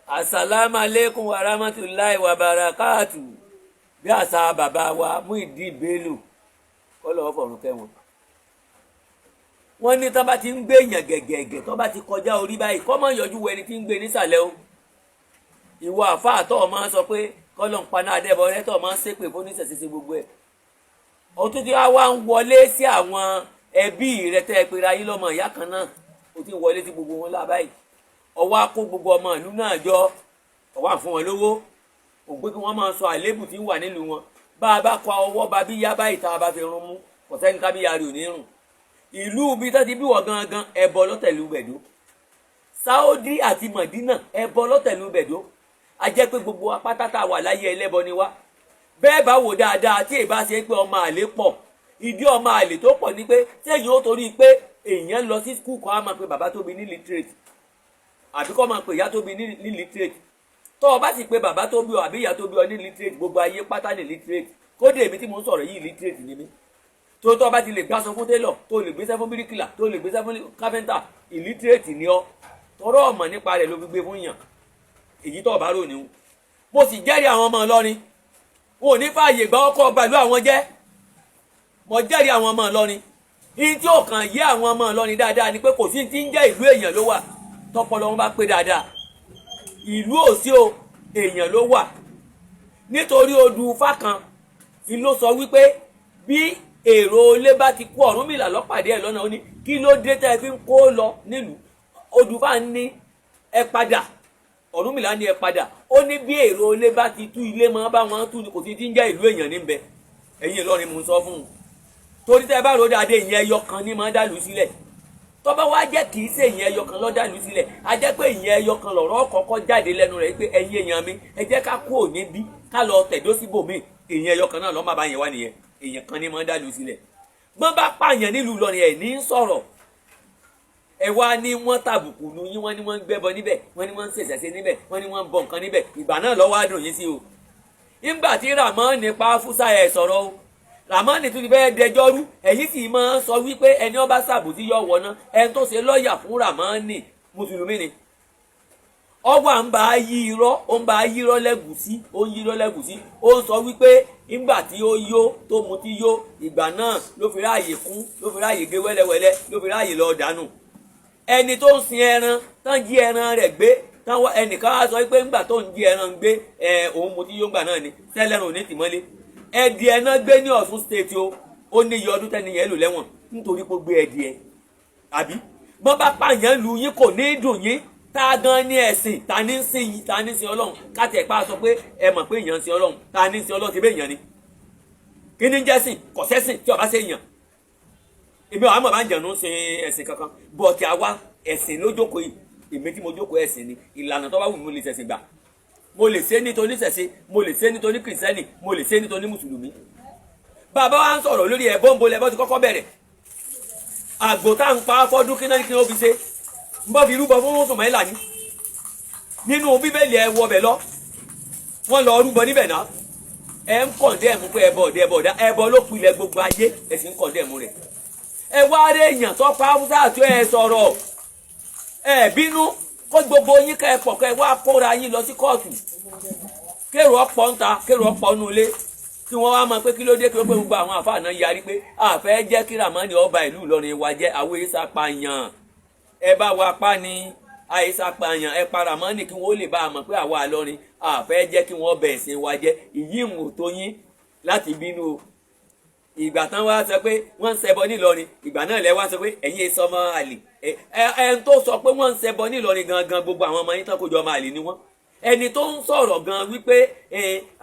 Assalamu alaikum wa rahmatullahi wa barakatuh. Bí àṣà bàbá wa Muyideen Bello kọ́ lọ́wọ́ fọ̀run kẹ́wọn. Wọ́n ní tán bá ti ń gbé èèyàn gẹ̀gẹ̀gẹ̀ tó bá ti kọjá orí báyìí kọ́ mọ̀ yọjú wo ẹni tí ń gbé nísàlẹ̀ o. Ìwọ àfáà tó máa ń sọ pé kọ́lọ̀ ń paná adẹ́bọ̀ rẹ tó máa ń ṣépè fún oníṣẹ̀ṣẹ̀ṣẹ̀ gbogbo ẹ̀. Òtún tí wá ń wọlé sí àwọn ẹbí rẹ tẹ́ ẹ pera yín lọ́mọ ìyá kan náà ó ti ń wọlé sí gbogbo wọn lábáyìí. Ọwọ́ á kó gbogbo ọmọ ìlú náà jọ ọwọ́ à fún wọn lówó ògbé kí wọ́n máa sọ àlébù tí ń wà nílùú wọn bá a bá kọ ọwọ́ bá bí yá báyìí tá a bá fi rún mú kò sẹ́ni ká bí ya rè ò ní rùn. Ìlú bí tó ti bí wọ̀ gangan ẹbọ lọ́tẹ̀lú bẹ̀dó Saudi àti Madina ẹbọ lọ́tẹ̀lú bẹ̀dó a jẹ́ pé gbogbo apátátá wà láyé ẹlẹ́bọ ni wá. Bẹ́ẹ̀ bá wò dáadáa tí èbá ṣe pé ọmọ àlè pọ̀ ìdí ọmọ àlè tó pọ̀ ni pé téèyàn ó torí pé èèyàn lọ sí skul kan á máa pe bàbá tóbi ní literate àbí kọ́ máa pe ìyá tóbi ní literate tó o bá sì pe bàbá tó bí ọ àbí ìyá tó bí ọ ní literate gbogbo ayé pátá ní literate kódé èmi tí mo ń sọ̀rọ̀ yìí literate ni mí tó o bá ti lè gbàsọ fún tailor tó o lè gbéṣẹ́ fún bíríkìlà tó o lè gbéṣẹ́ fún carpenter illiterate ni ọ tọrọ ọmọ nípa rẹ̀ ló fi gbé fún yàn èyí tó o bá rò níhun. Mo sì jẹ́rìí àwọn ọmọ Ìlọrin wọn ò ní fààyè gbà ọkọ̀ gbàlú àwọn jẹ́ mo jẹ́rìí àwọn ọmọ Ìlọrin ní tí ò kàn yé àwọn ọmọ Ìlọrin dáadáa ni pé kò sí ti ń jẹ́ ìlú èèyàn ló wà tọpọlọ wọn bá pé dáadáa ìlú òsì o èèyàn ló wà nítorí odù Ifá kan ni ló sọ wípé bí èrò ilé bá ti kú Ọ̀rúnmìlà lọ́pàdé ẹ̀ lọ́nà ó ní kí ló dé tẹ́ ẹ fi ń kó lọ nílùú odù Ifá ní ẹ padà Ọ̀rúnmìlà ní ẹ padà ó ní bí èrò ilé bá ti tú ilé mọ́ bá wọn tú ni kò sí ti ń jẹ́ ìlú èèyàn níbẹ̀ ẹ̀yin Ìlọrin mò ń sọ fún un torí tẹ́ ẹ bá rò dáadé ìyẹn ẹyọ kan ní máa dàlú sílẹ̀ tó bá wá jẹ́ kì í ṣe ìyẹn ẹyọ kan ló dàlú sílẹ̀ a jẹ́ pé ìyẹn ẹyọ kan lọ̀rọ̀ kọ́kọ́ jáde lẹ́nu rẹ̀ pé ẹ̀yin èèyàn mi ẹ jẹ́ ká kú òní bí ká lọ tẹ̀dó síbòmíì ìyẹn ẹyọ kan náà lọ́ máa bá yẹn wá nìyẹn èèyàn kan ní máa dàlú sílẹ̀ bọ́n bá pààyàn nílùú Ìlọrin ẹ̀ ní sọ̀rọ̀ ẹ wá ní wọ́n tàbùkù nu yín wọ́n ní wọ́n ń gbẹ́bọ níbẹ̀ wọ́n ní wọ́n ń ṣèṣẹ̀ṣe níbẹ̀ wọ́n ní wọ́n ń bọ nǹkan níbẹ̀ ìgbà náà lọ́wọ́ á dùn yín sí o. nígbà tí Ràmọ́ọ̀nì pa Fúsà ẹ̀ sọ̀rọ̀ o Ràmọ́ọ̀nì tún ti fẹ́ dẹjọ́ rú èyí sì máa ń sọ wípé ẹni ó bá ṣàbòsí yọ wọ̀ náà ẹni tó ṣe lọ́ọ̀yà fún Ràmọ́ọ̀nì mùsùlùmí ni. ọwọ́ à ń bá a yí irọ́ ó ń bá a yí irọ́ lẹ́gùsí ó ń yí irọ́ lẹ́gùsí ó ń sọ wípé nígbà tí ó yó tó mutí yó ìgbà náà ló fi ráàyè kún ló fi ráàyè gé wẹ́lẹ́wẹ́lẹ́ ló fi ráàyè lọ dànù. Ẹni tó ń sin ẹran tán jí ẹran rẹ̀ gbé táwọn ẹnìkan á sọ pé ńgbà tó ń jí ẹran gbé òun mutí yó ńgbà náà ni sẹ́lẹ̀rùn ní tìmọ́lé ẹdì ẹ náà gbé ní Ọ̀ṣun state o ó ní iye ọdún tẹ́niyẹn lò lẹ́wọ̀n nítorí pé ó gbé ẹdì ẹ àbí bọ́n bá pààyàn lu yín kò ní dùn yín tá a gan ní ẹ̀sìn ta ní sìn yín ta ní sin Ọlọ́run káàtì ẹ̀pá sọ pé ẹ mọ̀ pé èèyàn ń sin Ọlọ́run ta ní sin Ọlọ́run ti bẹ́ẹ̀ èèyàn ni kí ni jẹ́ sìn kò sẹ́sìn tí ọba ṣe èèyàn èmi àwọn àmọ̀ bá ń jẹun ṣe ẹ̀sìn kankan bọ̀ọ̀tì àwa ẹ̀sìn ló jókòó yìí èmi tí mo jókòó ẹ̀sìn ni ìlànà tó bá wù mí mo lè ṣẹ̀sìn gbà mo lè ṣe nítorí ṣẹ̀ṣe mo lè ṣe nítorí kìrìsìtẹ́nì mo lè ṣe nítorí mùsùlùmí. Bàbá wa ń sọ̀rọ̀ lórí ẹ̀bọ ń bolẹ̀ ẹbọ ti kọ́kọ́ bẹ̀rẹ̀ àgbò tá à ń pa fọ́dún kí náà ní kí wọ́n fi ṣe ń bọ́ fi rúbọ fún Sùmáìlà ní nínú Bíbélì ẹ wọbẹ̀ lọ wọ́n lọ rúbọ níbẹ̀ náà ẹ ń kọ̀ndẹ́ẹ̀mù pé ẹbọ ọ̀dẹ ẹbọ ọ̀dá ẹbọ ló pilẹ̀ gbogbo ayé ẹ sì ń kọ̀ndẹ́ẹ̀mù rẹ̀ ẹ wá rí èèyàn tó pa Haúsá àti ẹ sọ̀rọ̀ ẹ bínú kó gbogbo yín kẹ́ ẹ pọ̀ kẹ́ ẹ wá kóra yín lọ sí kóòtù kérò ọ̀pọ̀ ń ta kérò ọ̀pọ̀ nù ilé kí wọ́n wá mọ̀ pé kí ló dé kí ló pé gbogbo àwọn àfáà náà yarí pé àfẹ́ jẹ́ kí Ràmọ́ọ̀nì ọba ìlú Ìlọrin wa jẹ́ àwọn èsà pààyàn ẹ bá wa pa ni àìsà pààyàn ẹ pa Ràmọ́ọ̀nì kí wọ́n lè bá a mọ̀ pé àwa Ìlọrin àfẹ́ jẹ́ kí wọ́n bẹ̀ ẹ̀sìn wa jẹ́ ìyí ìmù tó yín láti bínú o ìgbà tán wá sọ pé wọ́n ń ṣẹbọ nílọrin ìgbà náà lẹ wá sọ pé ẹ̀yin sọmọ àlè ẹni tó sọ pé wọ́n ń ṣẹbọ nílọrin gangan gbogbo àwọn ọmọ yín tán kó jọ ọmọ àlè ni wọ́n ẹni tó ń sọ̀rọ̀ gan wípé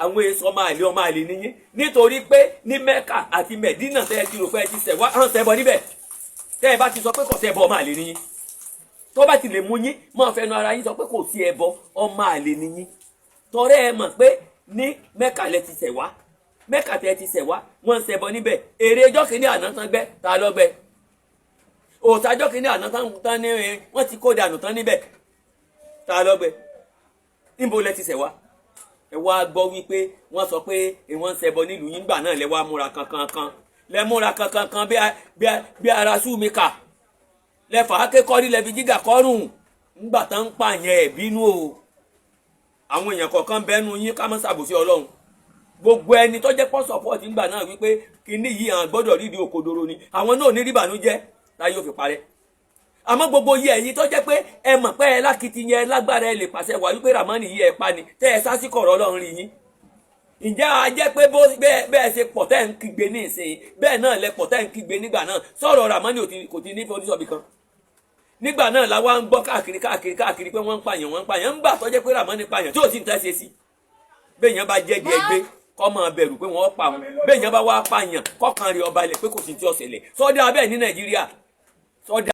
àwọn èso ọmọ àlè nìyí nítorí pé ní Mẹ́kà àti Mẹ̀dínà tẹ́ ẹ ti rò pé ẹ ti ṣẹbọ níbẹ̀ tẹ́ ẹ bá ti sọ pé kò sí ẹbọ ọmọ àlè nìyí tó bá ti lè mú yín máa fẹnu ara yín sọ pé kò sí ẹbọ ọmọ àlè nìyí tọrẹ ẹ mọ̀ pé ní Mẹ́kà lẹ ti ṣẹ̀ wá Mẹ́kà tẹ́ ti ṣẹ̀ wá wọ́n ń ṣẹbọ níbẹ̀ èrè ọjọ́ kìíní àná tán gbẹ́ ta ló gbẹ́ òòtà ọjọ́ kìíní àná tán ní wọ́n ti kó dànù tán níbẹ̀ ta ló gbẹ́ níbo lẹ ti ṣẹ̀ wá ẹ wá gbọ́ wípé wọ́n sọ pé wọ́n ń ṣẹbọ nílùú yín gbà náà lẹ wá múra kankan lẹ múra kankan bí ara súnmi kà lẹ fà á ké kọ́rí lẹ fi jígà kọ́rùn ńgbà tán ń pààyàn ẹ̀ bínú o àwọn èèyàn kọ̀ọ̀kan bẹ́nu yín ká má ṣàbòsí ọlọ́run gbogbo ẹni tó jẹ́ pọ́ sọ́pọ́ọ̀tì ńgbà náà wípé kíní yìí àwọn gbọ́dọ̀ rídi òkodoro ni àwọn náà ní ríbànújẹ́ láyé ó fi parẹ́ àmọ́ gbogbo yìí ẹ̀yin tó jẹ́ pé ẹ mọ̀ pé ẹ lákìtìyẹn lágbára ẹ lè pàṣẹ wà wípé Ràmánì yìí ẹ pa ni tẹ́ ẹ sásìkò ọ̀rọ̀ ọlọ́run rí yín ǹjẹ́ a jẹ́ pé bẹ́ẹ̀ ṣe pọ̀ tẹ́ ń kígbe ní ìsìn bẹ́ẹ̀ náà lẹ pọ̀ tẹ́ ń kígbe nígbà náà sọ̀rọ̀ Ràmánì kò ti ní fọdúsọ̀bì kan nígbà náà la wá ń gbọ́ káàkiri pé wọ́n ń pààyàn ńgbà tó jẹ́ pé Ràmánì pààyàn tí ò sì ń tẹ́sẹ̀ sí bẹ́ẹ̀ yẹn bá jẹ́ di ẹgbẹ́ kọ́ máa bẹ̀rù pé wọ́n pa wọn bẹ́ẹ̀ yẹn bá wá pààyàn kọ́kàn rẹ̀ ọba ilẹ̀ pé kò sí ti ọ̀sẹ̀ lẹ̀ sọ́dọ̀ abẹ́ ní Nàìjíríà sọ́dọ̀